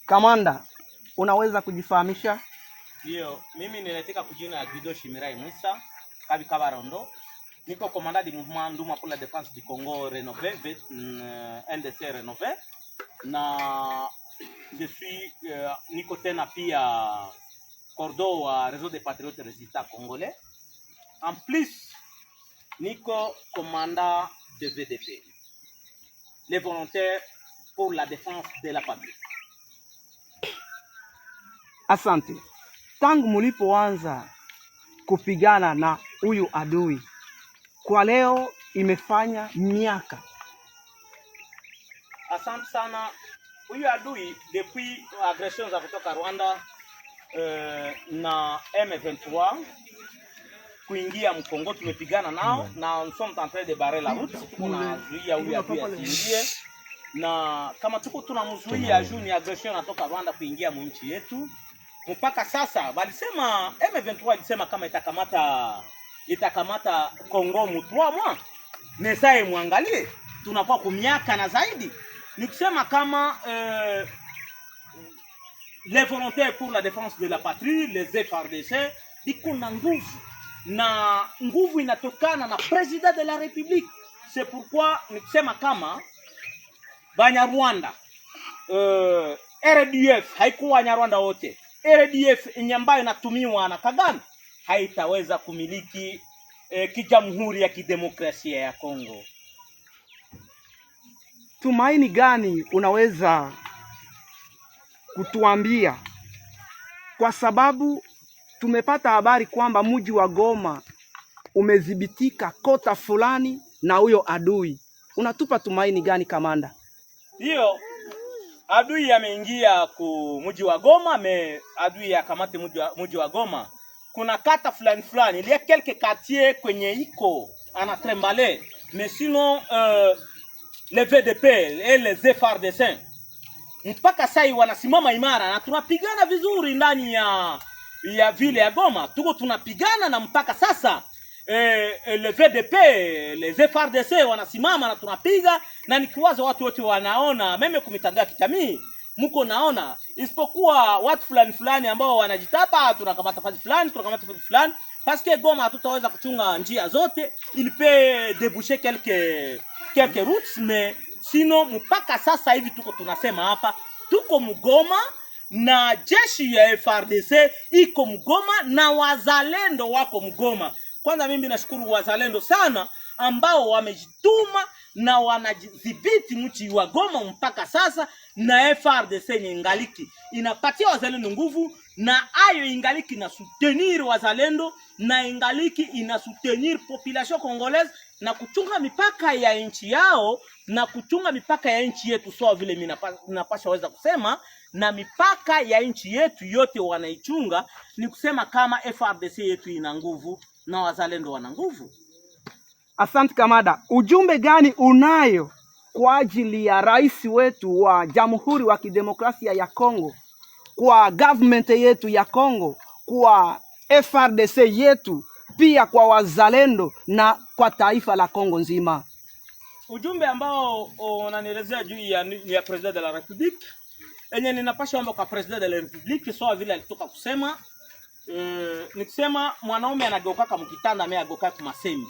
Kamanda, unaweza kujifahamisha? Ndio, mimi ninataka kujina Guido Shimirai Musa, Kabi Kabarondo. Niko commandant du mouvement Nduma pour la défense du Congo rénové, NDC rénové. Na je suis niko tena pia cordo wa réseau des patriotes résistants congolais. En plus, niko commandant de VDP, les volontaires pour la défense de la patrie. Asante. Tangu mulipoanza kupigana na huyu adui, kwa leo imefanya miaka. Asante sana. Huyu adui depuis agression za kutoka Rwanda na M23 kuingia Mkongo, tumepigana nao na nous sommes en train de barrer la route. Tunazuia huyu adui asiingie, na kama tuko tunamzuia juu ni agression natoka Rwanda kuingia mu nchi yetu. Mpaka sasa walisema M23 alisema kama itakamata Kongo mu 3 mois. Mesaye muangalie, tunakuwa kumiaka na zaidi. Ni kusema kama les volontaires pour la défense de la patrie, les FARDC, biko na nguvu. Na nguvu inatokana na president de la République. C'est pourquoi ni kusema kama Banyarwanda, RDF haikuwa Banyarwanda wote. RDF nyambayo inatumiwa na Kagame haitaweza kumiliki kijamhuri ya kidemokrasia ya Kongo. Tumaini gani unaweza kutuambia? Kwa sababu tumepata habari kwamba mji wa Goma umedhibitika kota fulani na huyo adui. Unatupa tumaini gani kamanda? Ndio, adui ameingia ku mji wa Goma, adui akamate mji wa Goma. Kuna kata fulani, il y a quelques quartiers kwenye iko anatrembale, mais sinon les VDP et les FARDC mpaka sasa wanasimama imara na tunapigana vizuri ndani ya vile ya Goma. Tuko tunapigana na mpaka sasa les VDP, les FARDC wanasimama na tunapiga, na nikiwaza watu wote wanaona, meme kumitandao ya kijamii mko naona, isipokuwa watu fulani ambao wanajitapa tunakamata fasi fulani, parce que Goma hatutaweza kuchunga njia zote, il peut déboucher quelques routes, mais sinon mpaka sasa hivi tuko tunasema hapa tuko Mgoma na jeshi ya FARDC iko Mgoma na wazalendo wako Mgoma. Kwanza mimi nashukuru wazalendo sana ambao wamejituma na wanadhibiti mji wa Goma mpaka sasa, na FARDC ingaliki inapatia wazalendo nguvu, na ayo ingaliki na soutenir wazalendo, na ingaliki ina soutenir population congolaise na kuchunga mipaka ya nchi yao na kuchunga mipaka ya nchi yetu. So vile mimi napasha weza kusema na mipaka ya nchi yetu yote wanaichunga, ni kusema kama FARDC yetu ina nguvu na wazalendo wana nguvu. Asante kamanda. Ujumbe gani unayo kwa ajili ya rais wetu wa Jamhuri wa Kidemokrasia ya Kongo, kwa government yetu ya Kongo, kwa FARDC yetu, pia kwa wazalendo na kwa taifa la Kongo nzima? Ujumbe ambao unanielezea juu ya president de la Republique, enye ninapasha omba kwa president de la Republique sawa vile alitoka kusema, nikisema mwanaume anageuka kama mkitanda, ame ageuka kama masemi.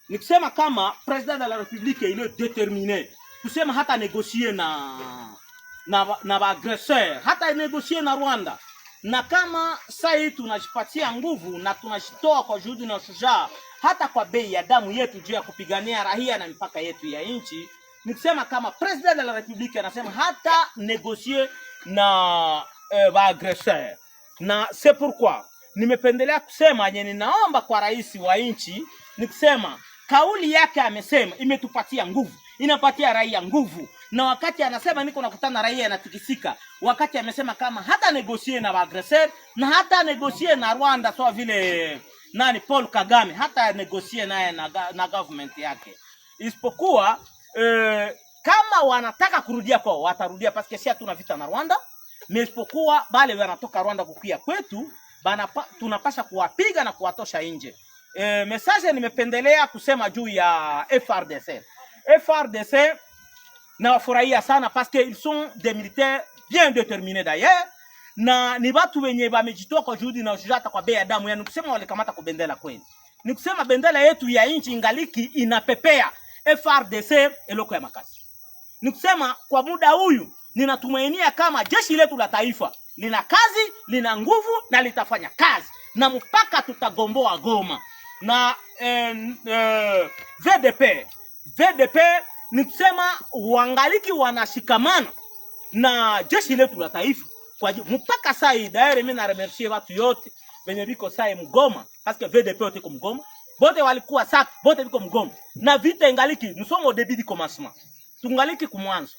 Nikisema kama president de la République il est déterminé kusema hata négocier na agresseur, hata négocier na Rwanda, na kama sasa tunajipatia nguvu na tunashitoa kwa juhudi na ushujaa hata kwa bei ya damu yetu juu ya kupigania raia na mipaka yetu ya nchi. Nikisema kama president de la République anasema hata négocier na agresseur, na c'est pourquoi nimependelea kusema yenye ninaomba kwa rais wa nchi, nikisema kauli yake amesema imetupatia nguvu, inapatia raia nguvu, na wakati anasema niko nakutana raia anatikisika, wakati amesema kama hata negotier na agresseur na hata negotier na Rwanda sawa vile Paul Kagame, hata negotier naye na government yake, isipokuwa kama wanataka kurudia kwao watarudia, parce que sisi hatuna vita na Rwanda, mais isipokuwa bale wanatoka Rwanda kukia kwetu tunapasha kuwapiga na kuwatosha nje. Message nimependelea kusema juu ya FARDC. FARDC na wafurahia sana parce que ils sont des militaires bien déterminé d'ailleurs, na ni watu wenye wamejitoa kwa juhudi na ushujaa kwa bei ya damu. Yani kusema walikamata kwa bendera kweli. Ni kusema bendera yetu ya nchi ingaliki inapepea FRDC eloko ya makasi. Ni kusema kwa muda huyu ninatumainia kama jeshi letu la taifa lina kazi, lina nguvu na litafanya kazi na mpaka tutagomboa Goma. Na VDP ni kusema wangaliki wanashikamana na jeshi letu la taifa kwa mpaka saa hii. D'ailleurs mimi na remercier watu yote wenye biko saa Mgoma parce que VDP wote kwa Mgoma, bote walikuwa safi, bote biko Mgoma na vita ingaliki. Nous sommes au début du commencement, tungaliki kumwanzo.